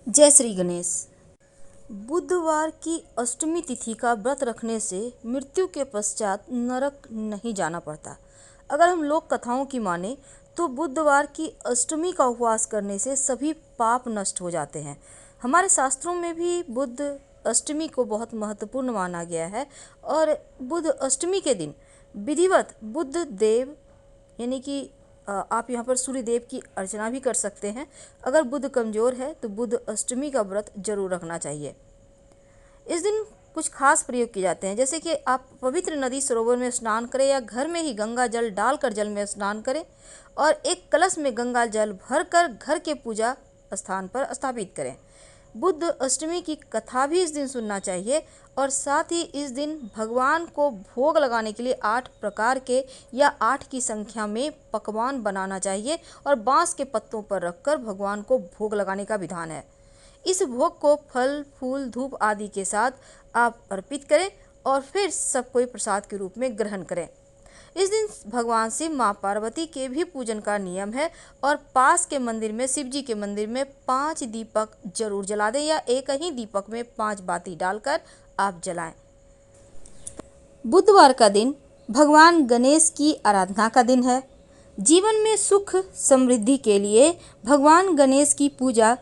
जय श्री गणेश। बुधवार की अष्टमी तिथि का व्रत रखने से मृत्यु के पश्चात नरक नहीं जाना पड़ता। अगर हम लोक कथाओं की माने तो बुधवार की अष्टमी का उपवास करने से सभी पाप नष्ट हो जाते हैं। हमारे शास्त्रों में भी बुध अष्टमी को बहुत महत्वपूर्ण माना गया है और बुध अष्टमी के दिन विधिवत बुध देव यानी कि आप यहाँ पर सूर्य देव की अर्चना भी कर सकते हैं। अगर बुध कमज़ोर है तो बुध अष्टमी का व्रत जरूर रखना चाहिए। इस दिन कुछ खास प्रयोग किए जाते हैं, जैसे कि आप पवित्र नदी सरोवर में स्नान करें या घर में ही गंगा जल डालकर जल में स्नान करें और एक कलश में गंगा जल भरकर घर के पूजा स्थान पर स्थापित करें। बुध अष्टमी की कथा भी इस दिन सुनना चाहिए और साथ ही इस दिन भगवान को भोग लगाने के लिए 8 प्रकार के या 8 की संख्या में पकवान बनाना चाहिए और बांस के पत्तों पर रखकर भगवान को भोग लगाने का विधान है। इस भोग को फल, फूल, धूप आदि के साथ आप अर्पित करें और फिर सब कोई प्रसाद के रूप में ग्रहण करें। इस दिन भगवान शिव माँ पार्वती के भी पूजन का नियम है और पास के मंदिर में शिव जी के मंदिर में 5 दीपक जरूर जला दें या एक ही दीपक में 5 बाती डालकर आप जलाएं। बुधवार का दिन भगवान गणेश की आराधना का दिन है। जीवन में सुख समृद्धि के लिए भगवान गणेश की पूजा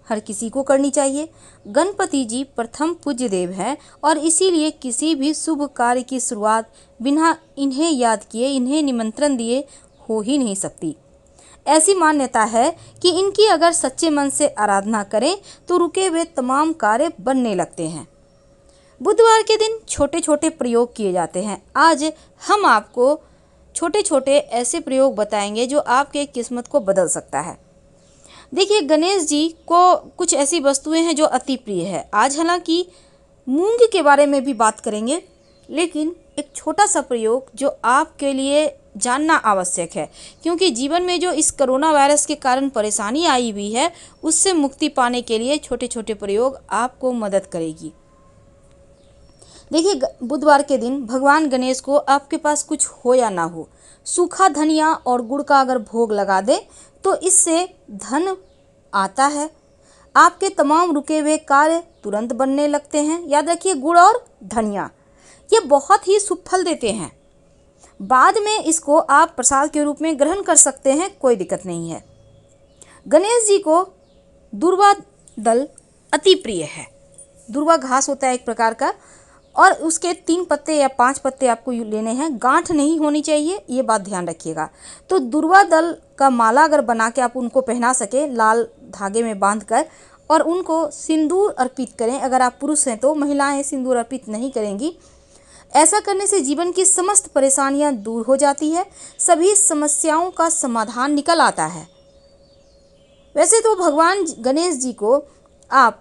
हर किसी को करनी चाहिए। गणपति जी प्रथम पूज्य देव हैं और इसीलिए किसी भी शुभ कार्य की शुरुआत बिना इन्हें याद किए, इन्हें निमंत्रण दिए हो ही नहीं सकती। ऐसी मान्यता है कि इनकी अगर सच्चे मन से आराधना करें तो रुके हुए तमाम कार्य बनने लगते हैं। बुधवार के दिन छोटे छोटे प्रयोग किए जाते हैं। आज हम आपको छोटे छोटे ऐसे प्रयोग बताएंगे जो आपके किस्मत को बदल सकता है। देखिए, गणेश जी को कुछ ऐसी वस्तुएं हैं जो अति प्रिय है। आज हालांकि मूंग के बारे में भी बात करेंगे, लेकिन एक छोटा सा प्रयोग जो आपके लिए जानना आवश्यक है, क्योंकि जीवन में जो इस कोरोना वायरस के कारण परेशानी आई हुई है उससे मुक्ति पाने के लिए छोटे छोटे प्रयोग आपको मदद करेगी। देखिए, बुधवार के दिन भगवान गणेश को आपके पास कुछ हो या ना हो, सूखा धनिया और गुड़ का अगर भोग लगा दे तो इससे धन आता है। आपके तमाम रुके हुए कार्य तुरंत बनने लगते हैं। याद रखिए, गुड़ और धनिया ये बहुत ही शुभ फल देते हैं। बाद में इसको आप प्रसाद के रूप में ग्रहण कर सकते हैं, कोई दिक्कत नहीं है। गणेश जी को दुर्वा दल अति प्रिय है। दुर्वा घास होता है एक प्रकार का और उसके 3 पत्ते या 5 पत्ते आपको लेने हैं। गांठ नहीं होनी चाहिए, ये बात ध्यान रखिएगा। तो दुर्वा दल का माला अगर बना के आप उनको पहना सके लाल धागे में बांधकर और उनको सिंदूर अर्पित करें। अगर आप पुरुष हैं तो महिलाएं सिंदूर अर्पित नहीं करेंगी। ऐसा करने से जीवन की समस्त परेशानियां दूर हो जाती है, सभी समस्याओं का समाधान निकल आता है। वैसे तो भगवान गणेश जी को आप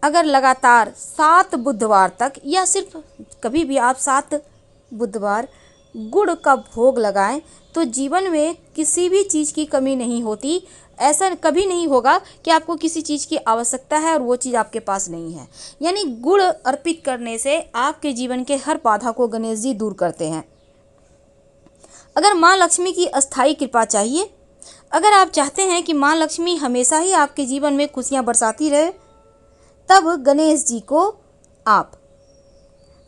अगर लगातार 7 बुधवार तक या सिर्फ कभी भी आप 7 बुधवार गुड़ का भोग लगाएं तो जीवन में किसी भी चीज़ की कमी नहीं होती। ऐसा कभी नहीं होगा कि आपको किसी चीज़ की आवश्यकता है और वो चीज़ आपके पास नहीं है। यानी गुड़ अर्पित करने से आपके जीवन के हर बाधा को गणेश जी दूर करते हैं। अगर माँ लक्ष्मी की अस्थायी कृपा चाहिए, अगर आप चाहते हैं कि माँ लक्ष्मी हमेशा ही आपके जीवन में खुशियाँ बरसाती रहे, तब गणेश जी को आप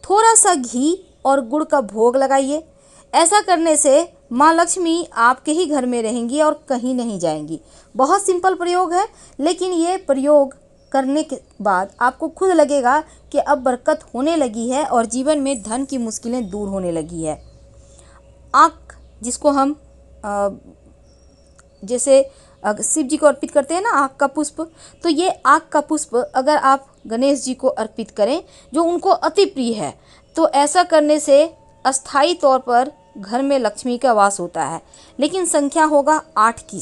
थोड़ा सा घी और गुड़ का भोग लगाइए। ऐसा करने से माँ लक्ष्मी आपके ही घर में रहेंगी और कहीं नहीं जाएंगी। बहुत सिंपल प्रयोग है, लेकिन ये प्रयोग करने के बाद आपको खुद लगेगा कि अब बरकत होने लगी है और जीवन में धन की मुश्किलें दूर होने लगी है। आँख जिसको हम जैसे शिव जी को अर्पित करते हैं ना, आँख का पुष्प, तो ये आँख का पुष्प अगर आप गणेश जी को अर्पित करें जो उनको अति प्रिय है, तो ऐसा करने से अस्थायी तौर पर घर में लक्ष्मी का वास होता है। लेकिन संख्या होगा 8 की,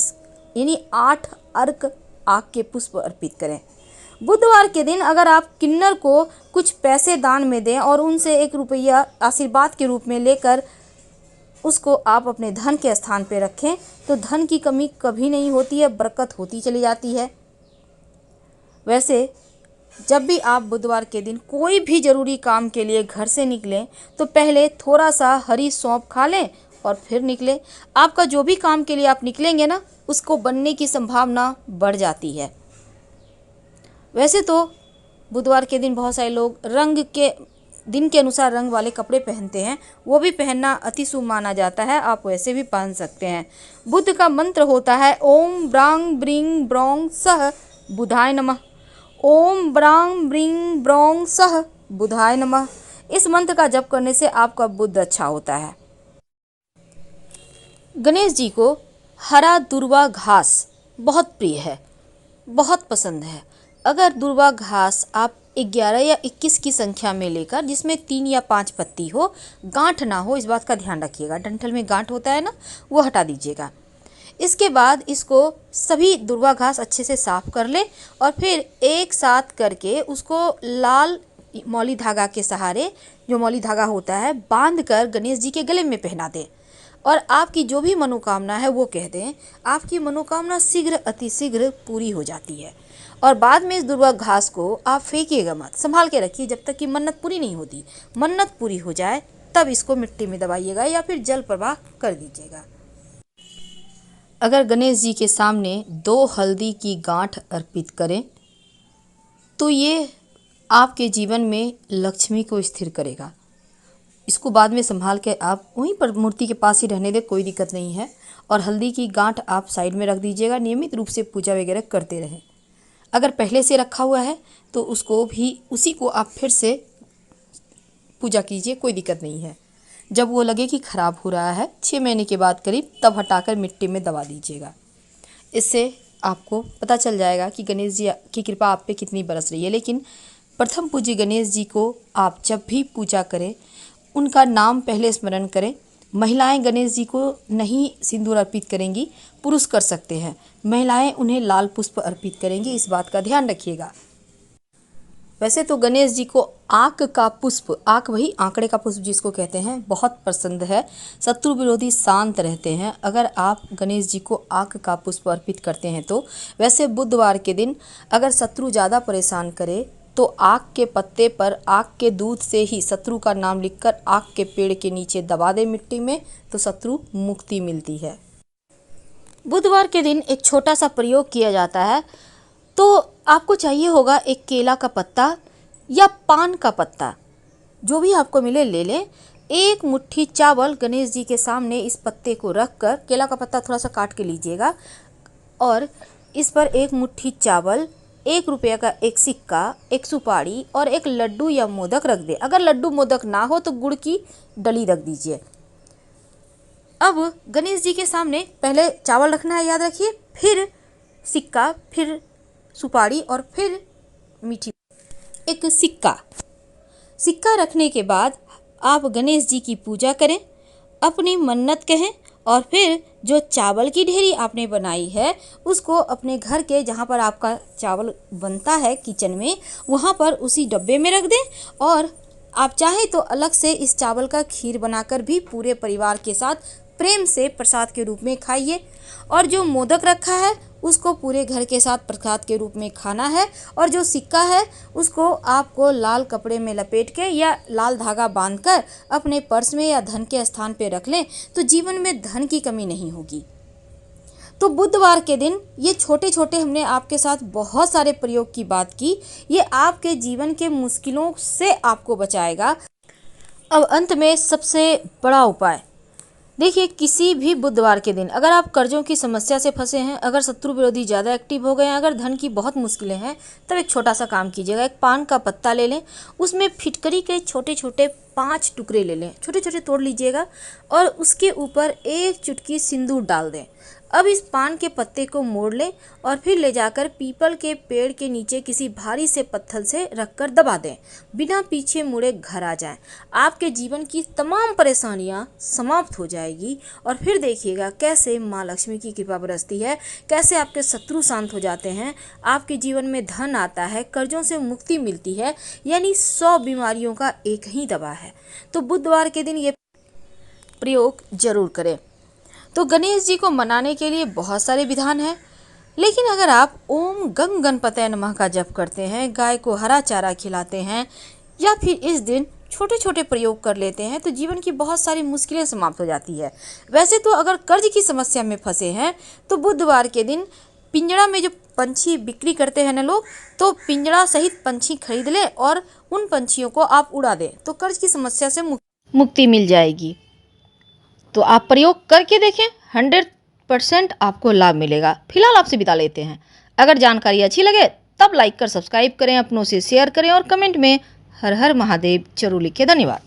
यानी 8 अर्क आँख के पुष्प अर्पित करें। बुधवार के दिन अगर आप किन्नर को कुछ पैसे दान में दें और उनसे 1 रुपया आशीर्वाद के रूप में लेकर उसको आप अपने धन के स्थान पे रखें तो धन की कमी कभी नहीं होती है, बरकत होती चली जाती है। वैसे जब भी आप बुधवार के दिन कोई भी ज़रूरी काम के लिए घर से निकलें तो पहले थोड़ा सा हरी सौंफ खा लें और फिर निकलें। आपका जो भी काम के लिए आप निकलेंगे ना, उसको बनने की संभावना बढ़ जाती है। वैसे तो बुधवार के दिन बहुत सारे लोग रंग के दिन के अनुसार रंग वाले कपड़े पहनते हैं, वो भी पहनना अति शुभ माना जाता है, आप वैसे भी पहन सकते हैं। बुध का मंत्र होता है ओम ब्रांग ब्रिंग ब्रोंग सह बुधाय नमः। ओम ब्रांग ब्रिंग ब्रोंग सह बुधाय नमः। इस मंत्र का जप करने से आपका बुध अच्छा होता है। गणेश जी को हरा दुर्वा घास बहुत प्रिय है, बहुत पसंद है। अगर दुर्वा घास आप 11 या 21 की संख्या में लेकर, जिसमें 3 या 5 पत्ती हो, गांठ ना हो, इस बात का ध्यान रखिएगा। डंठल में गांठ होता है ना, वो हटा दीजिएगा। इसके बाद इसको सभी दुर्वा घास अच्छे से साफ कर ले और फिर एक साथ करके उसको लाल मौली धागा के सहारे, जो मौली धागा होता है, बांध कर गणेश जी के गले में पहना दें और आपकी जो भी मनोकामना है वो कह दें। आपकी मनोकामना शीघ्र अति शीघ्र पूरी हो जाती है। और बाद में इस दुर्वा घास को आप फेंकिएगा मत, संभाल के रखिए जब तक कि मन्नत पूरी नहीं होती। मन्नत पूरी हो जाए तब इसको मिट्टी में दबाइएगा या फिर जल प्रवाह कर दीजिएगा। अगर गणेश जी के सामने 2 हल्दी की गांठ अर्पित करें तो ये आपके जीवन में लक्ष्मी को स्थिर करेगा। इसको बाद में संभाल के आप वहीं पर मूर्ति के पास ही रहने दें, कोई दिक्कत नहीं है। और हल्दी की गांठ आप साइड में रख दीजिएगा। नियमित रूप से पूजा वगैरह करते रहें। अगर पहले से रखा हुआ है तो उसको भी, उसी को आप फिर से पूजा कीजिए, कोई दिक्कत नहीं है। जब वो लगे कि ख़राब हो रहा है 6 महीने के बाद करीब, तब हटाकर मिट्टी में दबा दीजिएगा। इससे आपको पता चल जाएगा कि गणेश जी की कृपा आप पे कितनी बरस रही है। लेकिन प्रथम पूज्य गणेश जी को आप जब भी पूजा करें, उनका नाम पहले स्मरण करें। महिलाएं गणेश जी को नहीं सिंदूर अर्पित करेंगी, पुरुष कर सकते हैं। महिलाएं उन्हें लाल पुष्प अर्पित करेंगी, इस बात का ध्यान रखिएगा। वैसे तो गणेश जी को आक का पुष्प, आक वही आंकड़े का पुष्प जिसको कहते हैं, बहुत पसंद है। शत्रु विरोधी शांत रहते हैं अगर आप गणेश जी को आक का पुष्प अर्पित करते हैं तो। वैसे बुधवार के दिन अगर शत्रु ज़्यादा परेशान करे तो आक के पत्ते पर आक के दूध से ही शत्रु का नाम लिखकर आक के पेड़ के नीचे दबा दे मिट्टी में, तो शत्रु मुक्ति मिलती है। बुधवार के दिन एक छोटा सा प्रयोग किया जाता है। तो आपको चाहिए होगा एक केला का पत्ता या पान का पत्ता, जो भी आपको मिले ले लें। एक मुट्ठी चावल गणेश जी के सामने इस पत्ते को रख कर, केला का पत्ता थोड़ा सा काट के लीजिएगा और इस पर एक मुट्ठी चावल, 1 रुपये का एक सिक्का, एक सुपारी और एक लड्डू या मोदक रख दे। अगर लड्डू मोदक ना हो तो गुड़ की डली रख दीजिए। अब गणेश जी के सामने पहले चावल रखना है, याद रखिए, फिर सिक्का, फिर सुपारी और फिर मीठी एक सिक्का रखने के बाद आप गणेश जी की पूजा करें, अपनी मन्नत कहें और फिर जो चावल की ढेरी आपने बनाई है उसको अपने घर के, जहाँ पर आपका चावल बनता है किचन में, वहाँ पर उसी डब्बे में रख दें। और आप चाहें तो अलग से इस चावल का खीर बनाकर भी पूरे परिवार के साथ प्रेम से प्रसाद के रूप में खाइए। और जो मोदक रखा है उसको पूरे घर के साथ प्रसाद के रूप में खाना है। और जो सिक्का है उसको आपको लाल कपड़े में लपेट के या लाल धागा बांधकर अपने पर्स में या धन के स्थान पे रख लें, तो जीवन में धन की कमी नहीं होगी। तो बुधवार के दिन ये छोटे छोटे हमने आपके साथ बहुत सारे प्रयोग की बात की, ये आपके जीवन के मुश्किलों से आपको बचाएगा। अब अंत में सबसे बड़ा उपाय देखिए, किसी भी बुधवार के दिन अगर आप कर्जों की समस्या से फंसे हैं, अगर शत्रु विरोधी ज़्यादा एक्टिव हो गए हैं, अगर धन की बहुत मुश्किलें हैं, तब एक छोटा सा काम कीजिएगा। एक पान का पत्ता ले लें, उसमें फिटकरी के छोटे छोटे 5 टुकड़े ले लें, छोटे छोटे तोड़ लीजिएगा और उसके ऊपर 1 चुटकी सिंदूर डाल दें। अब इस पान के पत्ते को मोड़ लें और फिर ले जाकर पीपल के पेड़ के नीचे किसी भारी से पत्थर से रखकर दबा दें। बिना पीछे मुड़े घर आ जाएं। आपके जीवन की तमाम परेशानियां समाप्त हो जाएगी और फिर देखिएगा कैसे माँ लक्ष्मी की कृपा बरसती है, कैसे आपके शत्रु शांत हो जाते हैं, आपके जीवन में धन आता है, कर्जों से मुक्ति मिलती है। यानी 100 बीमारियों का एक ही दवा है। तो बुधवार के दिन ये प्रयोग जरूर करें। तो गणेश जी को मनाने के लिए बहुत सारे विधान हैं, लेकिन अगर आप ओम गंग गणपतये नमः का जप करते हैं, गाय को हरा चारा खिलाते हैं या फिर इस दिन छोटे छोटे प्रयोग कर लेते हैं, तो जीवन की बहुत सारी मुश्किलें समाप्त हो जाती है। वैसे तो अगर कर्ज की समस्या में फंसे हैं तो बुधवार के दिन पिंजड़ा में जो पंछी बिक्री करते हैं ना लोग, तो पिंजड़ा सहित पंछी खरीद लें और उन पंछियों को आप उड़ा दें तो कर्ज की समस्या से मुक्ति मिल जाएगी। तो आप प्रयोग करके देखें, 100% आपको लाभ मिलेगा। फिलहाल आपसे विदा लेते हैं। अगर जानकारी अच्छी लगे तब लाइक कर सब्सक्राइब करें, अपनों से शेयर करें और कमेंट में हर हर महादेव जरूर लिखें। धन्यवाद।